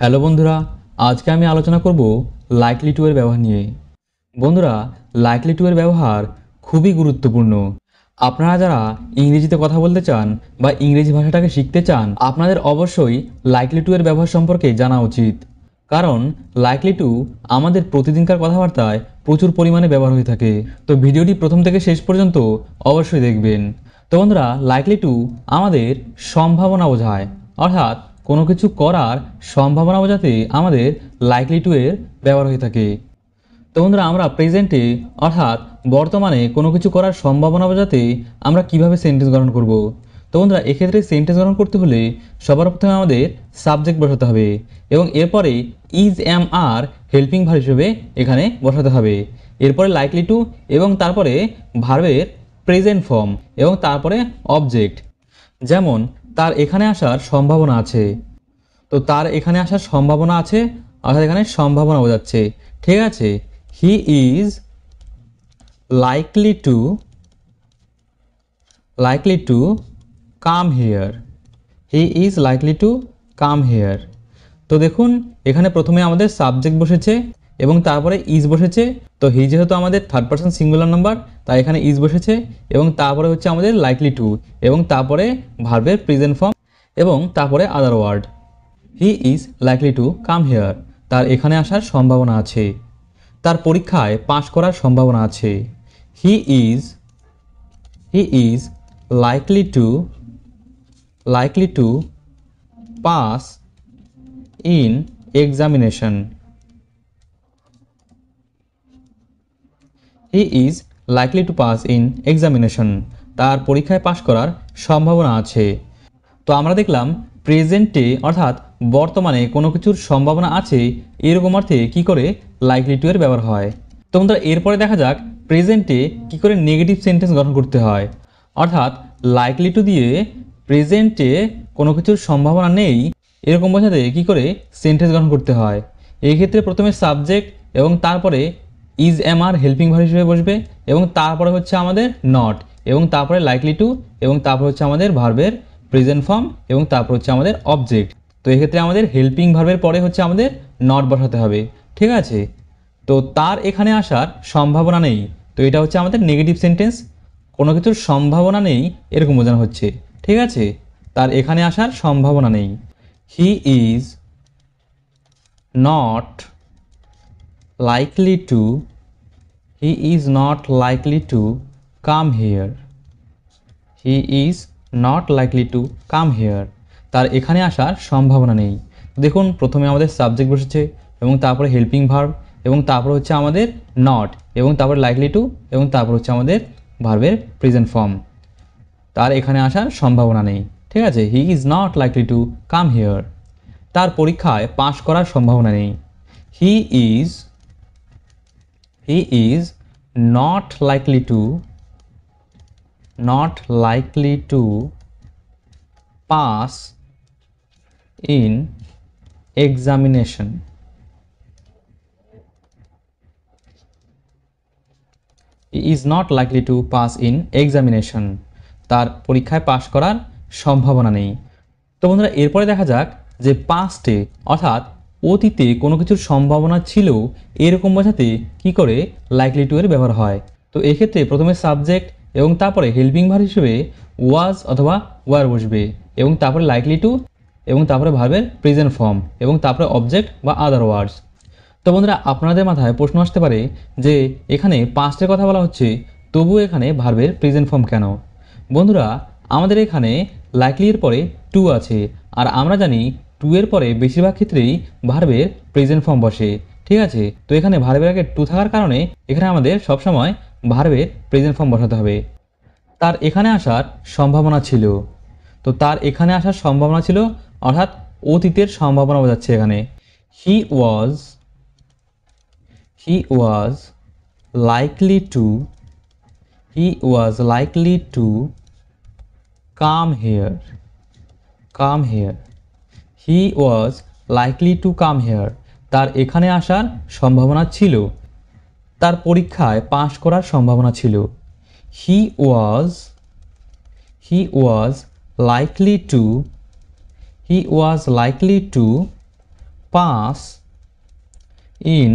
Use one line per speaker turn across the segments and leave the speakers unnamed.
Hello বন্ধুরা, আজকে আমি আলোচনা করব লাইকলি টু এর ব্যবহার নিয়ে। বন্ধুরা, লাইকলি টু এর ব্যবহার খুবই গুরুত্বপূর্ণ। আপনারা যারা ইংরেজিতে কথা বলতে চান বা ইংরেজি ভাষাটাকে শিখতে চান, আপনাদের অবশ্যই লাইকলি টু এর ব্যবহার সম্পর্কে জানা উচিত। কারণ লাইকলি টু আমাদের প্রতিদিনকার কথাবার্তায় প্রচুর পরিমাণে ব্যবহার হয়ে থাকে। তো ভিডিওটি প্রথম থেকে শেষ পর্যন্ত অবশ্যই দেখবেন। তো বন্ধুরা, লাইকলি টু আমাদের সম্ভাবনা বোঝায়, অর্থাৎ কোনো কিছু করার সম্ভাবনা বোঝাতে আমাদের লাইকলি টু এর ব্যবহার হয়ে থাকে। তো বন্ধুরা, আমরা প্রেজেন্টে অর্থাৎ বর্তমানে কোনো কিছু করার সম্ভাবনা বোঝাতে আমরা কিভাবে সেন্টেন্স গঠন করব। তো বন্ধুরা, এক্ষেত্রে সেন্টেন্স গঠন করতে হলে সবার প্রথমে আমাদের সাবজেক্ট বসাতে হবে এবং এরপরে is am are helping verb হিসেবে এখানে বসাতে হবে। এরপরে লাইকলি টু এবং তারপরে ভার্বের প্রেজেন্ট ফর্ম এবং তারপরে অবজেক্ট। যেমন তার এখানে আসার সম্ভাবনা আছে, তো তার এখানে আসার সম্ভাবনা আছে অর্থাৎ এখানে সম্ভাবনা বোঝাচ্ছে। ঠিক আছে, he is likely to come here. He is likely to come here. তো দেখুন, এখানে প্রথমে আমাদের সাবজেক্ট বসেছে এবং তারপরে ইজ বসেছে। তো হি যেহেতু আমাদের থার্ড পারসন সিঙ্গুলার নাম্বার, তাই এখানে ইজ বসেছে এবং তারপরে হচ্ছে আমাদের লাইকলি টু এবং তারপরে ভার্বের প্রেজেন্ট ফর্ম এবং তারপরে other word. He is likely to come here, তার এখানে আসার সম্ভাবনা আছে, তার পরীক্ষায় পাশ করার সম্ভাবনা আছে। He is likely to pass in examination. He is likely to pass in examination, তার পরীক্ষায় পাশ করার সম্ভাবনা আছে। তো আমরা দেখলাম প্রেজেন্টে অর্থাৎ বর্তমানে কোনো কিছুর সম্ভাবনা আছে এরকম অর্থে কী করে লাইকলি টু এর ব্যবহার হয়। তো বন্ধুরা, এরপরে দেখা যাক প্রেজেন্টে কী করে নেগেটিভ সেন্টেন্স গঠন করতে হয়। অর্থাৎ লাইকলি টু দিয়ে প্রেজেন্টে কোনো কিছুর সম্ভাবনা নেই এরকম বোঝাতে কী করে সেন্টেন্স গঠন করতে হয়। এই ক্ষেত্রে প্রথমে সাবজেক্ট এবং তারপরে is am are helping verb হিসেবে বসবে এবং তারপরে হচ্ছে আমাদের নট এবং তারপরে লাইকলি টু এবং তারপর হচ্ছে আমাদের ভার্বের প্রেজেন্ট ফর্ম এবং তারপর হচ্ছে আমাদের অবজেক্ট। তো এক্ষেত্রে আমাদের হেল্পিং ভার্বের পরে হচ্ছে আমাদের নট বসাতে হবে। ঠিক আছে, তো তার এখানে আসার সম্ভাবনা নেই, তো এটা হচ্ছে আমাদের নেগেটিভ সেন্টেন্স। কোনো কিছুর সম্ভাবনা নেই এরকম বোঝানো হচ্ছে। ঠিক আছে, তার এখানে আসার সম্ভাবনা নেই। He is not likely to he is not likely to come here. He is not likely to come here, তার এখানে আসার সম্ভাবনা নেই। দেখুন, প্রথমে আমাদের সাবজেক্ট বসেছে এবং তারপরে হেল্পিং ভার্ব এবং তারপর হচ্ছে আমাদের নট এবং তারপরে লাইকলি টু এবং তারপর হচ্ছে আমাদের ভার্বের প্রেজেন্ট ফর্ম। তার এখানে আসার সম্ভাবনা নেই। ঠিক আছে, he is not likely to come here, তার পরীক্ষায় পাশ করার সম্ভাবনা নেই। He is not likely to pass in examination. He is not likely to pass in examination. তার পরীক্ষায় পাশ করার সম্ভাবনা নেই। তো বন্ধুরা, এরপরে দেখা যাক যে পাস্টে অর্থাৎ অতীতে কোনো কিছুর সম্ভাবনা ছিল এরকম বোঝাতে কি করে লাইকলি টু এর ব্যবহার হয়। তো এক্ষেত্রে প্রথমে সাবজেক্ট এবং তারপরে হেল্পিং ভার্ব হিসেবে ওয়াজ অথবা ওয়ার বসবে এবং তারপরে লাইকলি টু এবং তারপরে ভার্বের প্রেজেন্ট ফর্ম এবং তারপরে অবজেক্ট বা আদার ওয়ার্ডস। তো বন্ধুরা, আপনাদের মাথায় প্রশ্ন আসতে পারে যে এখানে পাস্টের কথা বলা হচ্ছে, তবুও এখানে ভার্বের প্রেজেন্ট ফর্ম কেন? বন্ধুরা, আমাদের এখানে লাইকলি এর পরে টু আছে আর আমরা জানি টু এর পরে বেশিরভাগ ক্ষেত্রেই ভার্বের প্রেজেন্ট ফর্ম বসে। ঠিক আছে, তো এখানে ভার্বের আগে টু থাকার কারণে এখানে আমাদের সবসময় ভার্বের প্রেজেন্ট ফর্ম বসাতে হবে। তার এখানে আসার সম্ভাবনা ছিল, তো তার এখানে আসার সম্ভাবনা ছিল অর্থাৎ অতীতের সম্ভাবনা বোঝাচ্ছে এখানে। He was likely to come here. He was likely to come here, তার এখানে আসার সম্ভাবনা ছিল, তার পরীক্ষায় পাশ করার সম্ভাবনা ছিল। He was likely to pass in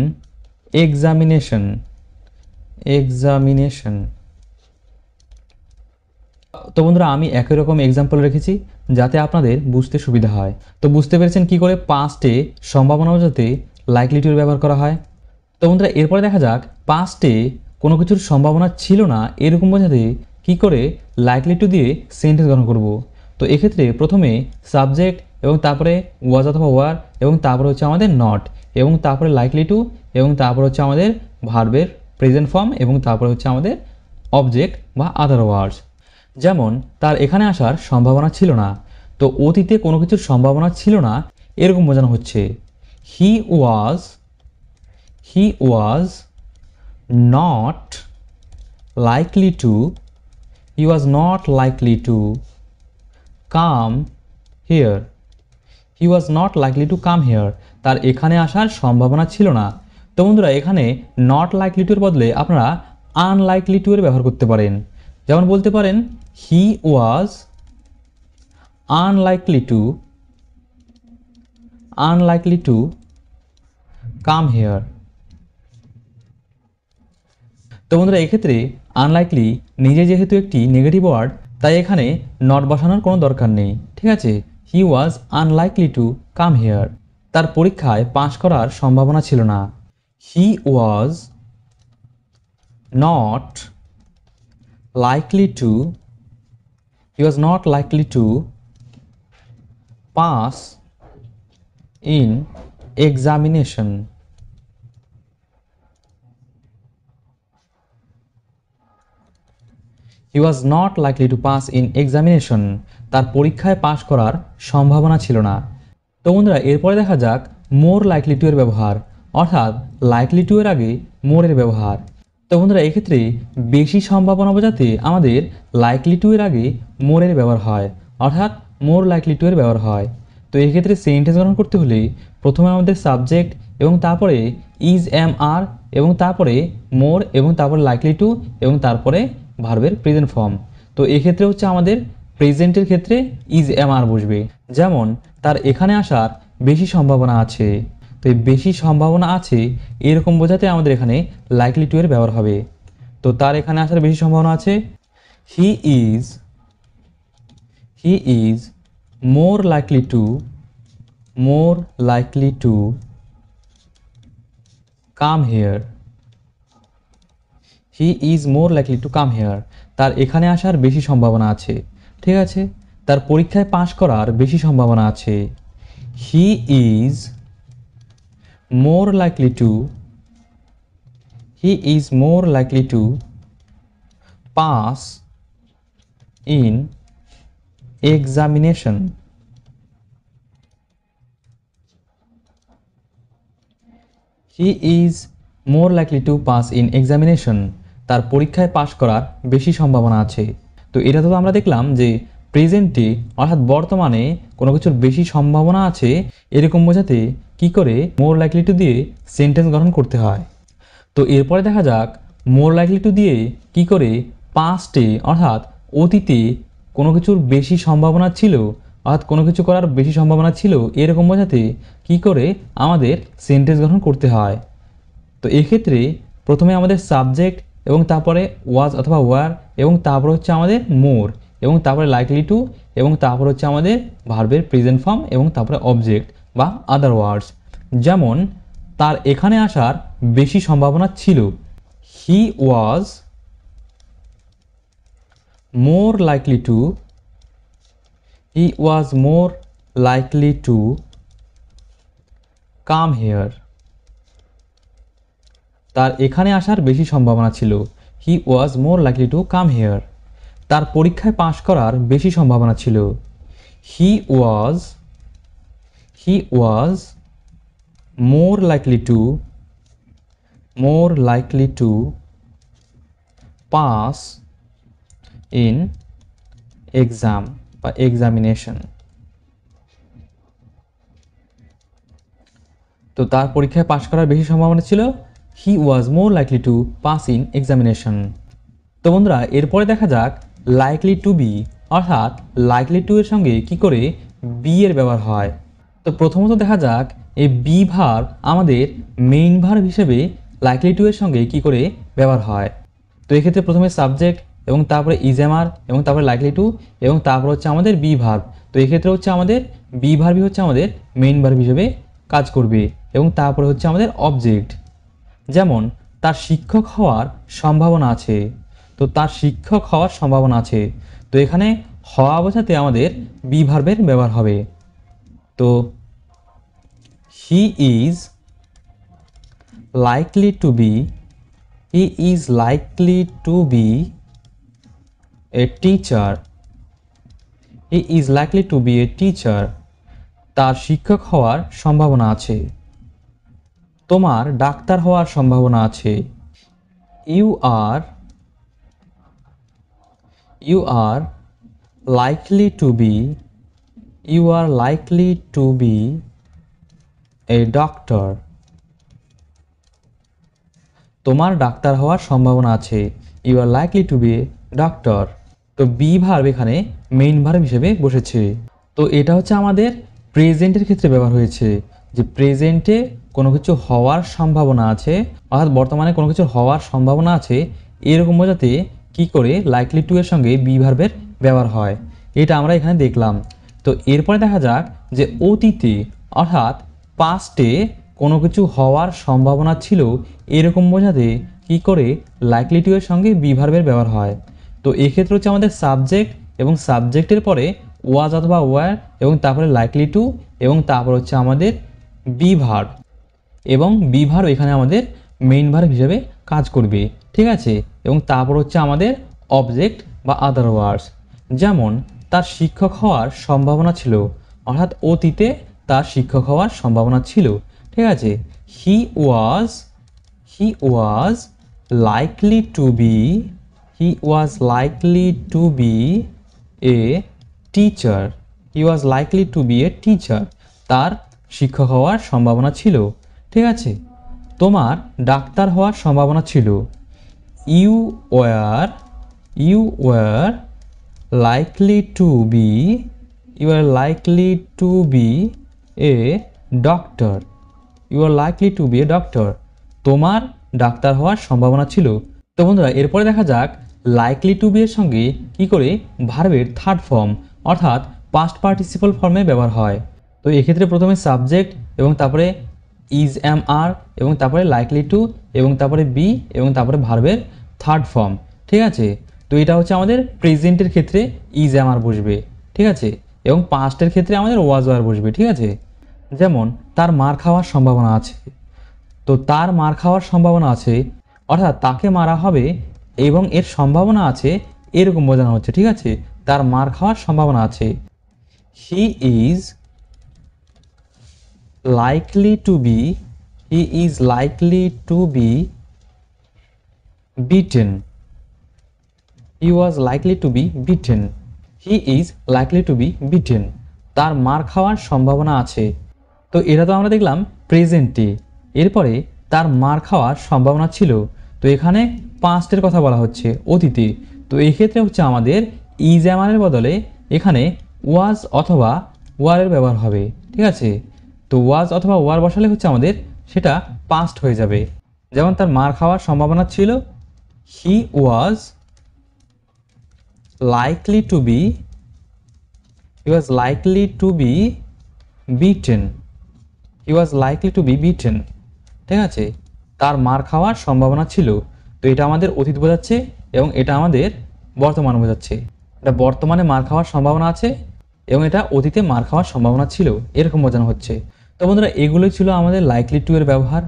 examination. Examination. তো বন্ধুরা আমি একই রকম এক্সাম্পল রেখেছি যাতে আপনাদের বুঝতে সুবিধা হয়। তো বুঝতে পেরেছেন কি করে পাস্টে সম্ভাবনা বোঝাতে লাইকলি টু এর ব্যবহার করা হয়। তো বন্ধুরা এরপরে দেখা যাক পাস্টে কোনো কিছুর সম্ভাবনা ছিল না এরকম বোঝাতে কি করে লাইকলি টু দিয়ে সেন্টেন্স গঠন করব। তো এক্ষেত্রে প্রথমে সাবজেক্ট এবং তারপরে ওয়াজ অথবা ওয়ার এবং তারপরে হচ্ছে আমাদের নট এবং তারপরে লাইকলি টু এবং তারপরে হচ্ছে আমাদের ভার্বের প্রেজেন্ট ফর্ম এবং তারপরে হচ্ছে আমাদের অবজেক্ট বা আদার ওয়ার্ডস। যেমন তার এখানে আসার সম্ভাবনা ছিল না, তো অতীতে কোনো কিছুর সম্ভাবনা ছিল না এরকম বোঝানো হচ্ছে he was not likely to, he was not likely to come here. He was not likely to come here, তার এখানে আসার সম্ভাবনা ছিল না। তো বন্ধুরা এখানে নট লাইকলি টু এর বদলে আপনারা আনলাইকলি টু এর ব্যবহার করতে পারেন। যেমন বলতে পারেন হি was unlikely to come here. তো বন্ধুরা এক্ষেত্রে আনলাইকলি নিজে যেহেতু একটি নেগেটিভ ওয়ার্ড তাই এখানে নট বসানোর কোনো দরকার নেই, ঠিক আছে। He was unlikely to come here, তার পরীক্ষায় পাশ করার সম্ভাবনা ছিল না। He was not likely to, he was not likely to pass in examination. He was not likely to pass in examination, তার পরীক্ষায় পাশ করার সম্ভাবনা ছিল না। তো বন্ধুরা এরপরে দেখা যাক মোর লাইকলি টু এর ব্যবহার, অর্থাৎ লাইকলি টু এর আগে মোর এর ব্যবহার। তো বন্ধুরা এক্ষেত্রে বেশি সম্ভাবনা বোঝাতে আমাদের লাইকলি টু এর আগে মোর এর ব্যবহার হয়, অর্থাৎ মোর লাইকলি টু এর ব্যবহার হয়। তো এক্ষেত্রে সেন্টেন্স গঠন করতে হলে প্রথমে আমাদের সাবজেক্ট এবং তারপরে ইজ এম আর এবং তারপরে মোর এবং তারপরে লাইকলি টু এবং তারপরে ভার্বের প্রেজেন্ট ফর্ম। তো এক্ষেত্রে হচ্ছে আমাদের প্রেজেন্টের ক্ষেত্রে ইজ এম আর বসবে। যেমন তার এখানে আসার বেশি সম্ভাবনা আছে, তো এই বেশি সম্ভাবনা আছে এরকম বোঝাতে আমাদের এখানে লাইকলি টু এর ব্যবহার হবে। তো তার এখানে আসার বেশি সম্ভাবনা আছে he is more likely to come here. He is more likely to come here, তার এখানে আসার বেশি সম্ভাবনা আছে, ঠিক আছে। তার পরীক্ষায় পাশ করার বেশি সম্ভাবনা আছে। He is more likely to pass in examination. He is more likely to pass in examination, তার পরীক্ষায় পাশ করার বেশি সম্ভাবনা আছে। তো এটা তো আমরা দেখলাম যে প্রেজেন্টে অর্থাৎ বর্তমানে কোনো কিছুর বেশি সম্ভাবনা আছে এরকম বোঝাতে কি করে মোর লাইকলি টু দিয়ে সেন্টেন্স গঠন করতে হয়। তো এরপরে দেখা যাক মোর লাইকলি টু দিয়ে কি করে পাস্টে অর্থাৎ অতীতে কোনো কিছুর বেশি সম্ভাবনা ছিল অর্থাৎ কোনো কিছু করার বেশি সম্ভাবনা ছিল এরকম বোঝাতে কি করে আমাদের সেন্টেন্স গঠন করতে হয়। তো এক্ষেত্রে প্রথমে আমাদের সাবজেক্ট এবং তারপরে ওয়াজ অথবা ওয়ার এবং তারপর হচ্ছে আমাদের মোর এবং তারপরে লাইকলি টু এবং তারপর হচ্ছে আমাদের ভার্বের প্রেজেন্ট ফর্ম এবং তারপরে অবজেক্ট বা আদার ওয়ার্ডস। যেমন তার এখানে আসার বেশি সম্ভাবনা ছিল he was more likely to come here. তার এখানে আসার বেশি সম্ভাবনা ছিল he was more likely to come here, তার পরীক্ষায় পাশ করার বেশি সম্ভাবনা ছিল he was more likely to pass in exam বা এক্সামিনেশন। তো তার পরীক্ষায় পাশ করার বেশি সম্ভাবনা ছিল he was more likely to pass in examination. তো বন্ধুরা এরপরে দেখা যাক লাইকলি টু বি, অর্থাৎ লাইকলি টু এর সঙ্গে কি করে বি এর ব্যবহার হয়। তো প্রথমত দেখা যাক এই বি ভার্ব আমাদের মেইন ভার্ব হিসেবে লাইকলি টু এর সঙ্গে কি করে ব্যবহার হয়। তো এক্ষেত্রে প্রথমে সাবজেক্ট এবং তারপরে ইজএমআর এবং তারপরে লাইকলি টু এবং তারপর হচ্ছে আমাদের বি ভার্ব। তো এক্ষেত্রে হচ্ছে আমাদের বি ভার্বই হচ্ছে আমাদের মেইন ভার্ব হিসেবে কাজ করবে এবং তারপরে হচ্ছে আমাদের অবজেক্ট। যেমন তার শিক্ষক হওয়ার সম্ভাবনা আছে, তো তার শিক্ষক হওয়ার সম্ভাবনা আছে, তো এখানে হওয়া বোঝাতে আমাদের বি ভার্বের ব্যবহার হবে। তো he is likely to be he is likely to be a teacher he is likely to be a teacher তার শিক্ষক হওয়ার সম্ভাবনা আছে। তোমার ডাক্তার হওয়ার সম্ভাবনা আছে। you are likely to be you are likely to be a doctor তোমার ডাক্তার হওয়ার সম্ভাবনা আছে। You are likely to be a doctor. তো বি ভার্ব এখানে মেইন ভার্ব হিসেবে বসেছে। তো এটা হচ্ছে আমাদের প্রেজেন্টের ক্ষেত্রে ব্যবহার হয়েছে, যে প্রেজেন্টে কোনো কিছু হওয়ার সম্ভাবনা আছে, অর্থাৎ বর্তমানে কোনো কিছু হওয়ার সম্ভাবনা আছে, এরকম বোঝাতে কি করে লাইকলি টু এর সঙ্গে বি ভার্বের ব্যবহার হয়, এটা আমরা এখানে দেখলাম। তো এরপরে দেখা যাক যে অতীতে অর্থাৎ পাস্টে কোনো কিছু হওয়ার সম্ভাবনা ছিল এরকম বোঝাতে কি করে লাইকলি টু এর সঙ্গে বি ভার্বের ব্যবহার হয়। তো এক্ষেত্রে হচ্ছে আমাদের সাবজেক্ট এবং সাবজেক্টের পরে ওয়াজ অথবা ওয়ার এবং তারপরে লাইকলি টু এবং তারপর হচ্ছে আমাদের বি ভার্ব, এবং বি ভার্ব এখানে আমাদের মেইন ভার্ব হিসেবে কাজ করবে, ঠিক আছে। এবং তারপর হচ্ছে আমাদের অবজেক্ট বা আদার ওয়ার্ডস। যেমন তার শিক্ষক হওয়ার সম্ভাবনা ছিল, অর্থাৎ অতীতে তার শিক্ষক হওয়ার সম্ভাবনা ছিল, ঠিক আছে। He was likely to be a teacher তার শিক্ষক হওয়ার সম্ভাবনা ছিল, ঠিক আছে। তোমার ডাক্তার হওয়ার সম্ভাবনা ছিল। You were likely to be a doctor তোমার ডাক্তার হওয়ার সম্ভাবনা ছিল। তো বন্ধুরা এরপরে দেখা যাক লাইকলি টু বি এর সঙ্গে কি করে ভার্বের থার্ড ফর্ম অর্থাৎ পাস্ট পার্টিসিপল ফর্মে ব্যবহার হয়। তো এক্ষেত্রে প্রথমে সাবজেক্ট এবং তারপরে ইজ এম আর এবং তারপরে লাইকলি টু এবং তারপরে বি এবং তারপরে ভার্বের থার্ড ফর্ম, ঠিক আছে। তো এটা হচ্ছে আমাদের প্রেজেন্টের ক্ষেত্রে ইজ এম আর বসবে, ঠিক আছে, এবং পাস্টের ক্ষেত্রে আমাদের ওয়াজ ওয়ার বসবে, ঠিক আছে। যেমন তার মার খাওয়ার সম্ভাবনা আছে, তো তার মার খাওয়ার সম্ভাবনা আছে অর্থাৎ তাকে মারা হবে এবং এর সম্ভাবনা আছে এরকম বোঝানো হচ্ছে, ঠিক আছে। তার মার খাওয়ার সম্ভাবনা আছে। He is likely to be beaten he was likely to be beaten he is likely to be beaten তার মার খাওয়ার সম্ভাবনা আছে। তো এটা তো আমরা দেখলাম প্রেজেন্টে। এরপরে তার মার খাওয়ার সম্ভাবনা ছিল, তো এখানে পাস্টের কথা বলা হচ্ছে, অতীতে। তো এই ক্ষেত্রে হচ্ছে আমাদের ইজ এমারের বদলে এখানে ওয়াজ অথবা ওয়ারের ব্যবহার হবে, ঠিক আছে। তো ওয়াজ অথবা ওয়ার বসালে হচ্ছে আমাদের সেটা পাস্ট হয়ে যাবে। যেমন তার মার খাওয়ার সম্ভাবনা ছিল, he was likely to be beaten ঠিক আছে, তার মার খাওয়ার সম্ভাবনা ছিল। তো এটা আমাদের অতীত বোঝাচ্ছে এবং এটা আমাদের বর্তমান বোঝাচ্ছে। এটা বর্তমানে মার খাওয়ার সম্ভাবনা আছে এবং এটা অতীতে মার খাওয়ার সম্ভাবনা ছিল, এরকম বোঝানো হচ্ছে। তো বন্ধুরা এগুলোই ছিল আমাদের লাইকলি টু এর ব্যবহার।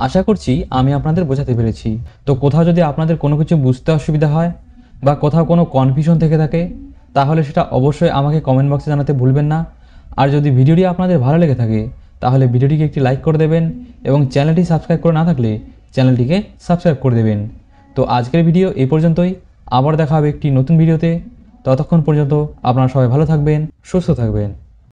আশা করছি আমি আপনাদের বোঝাতে পেরেছি। তো কোথাও যদি আপনাদের কোনো কিছু বুঝতে অসুবিধা হয় বা কোথাও কোনো কনফিউশন থেকে থাকে তাহলে সেটা অবশ্যই আমাকে কমেন্ট বক্সে জানাতে ভুলবেন না। আর যদি ভিডিওটি আপনাদের ভালো লেগে থাকে তাহলে ভিডিওটিকে একটি লাইক করে দেবেন এবং চ্যানেলটি সাবস্ক্রাইব করে না থাকলে চ্যানেলটিকে সাবস্ক্রাইব করে দেবেন। তো আজকের ভিডিও এই পর্যন্তই, আবার দেখা হবে একটি নতুন ভিডিওতে। ততক্ষণ পর্যন্ত আপনারা সবাই ভালো থাকবেন, সুস্থ থাকবেন।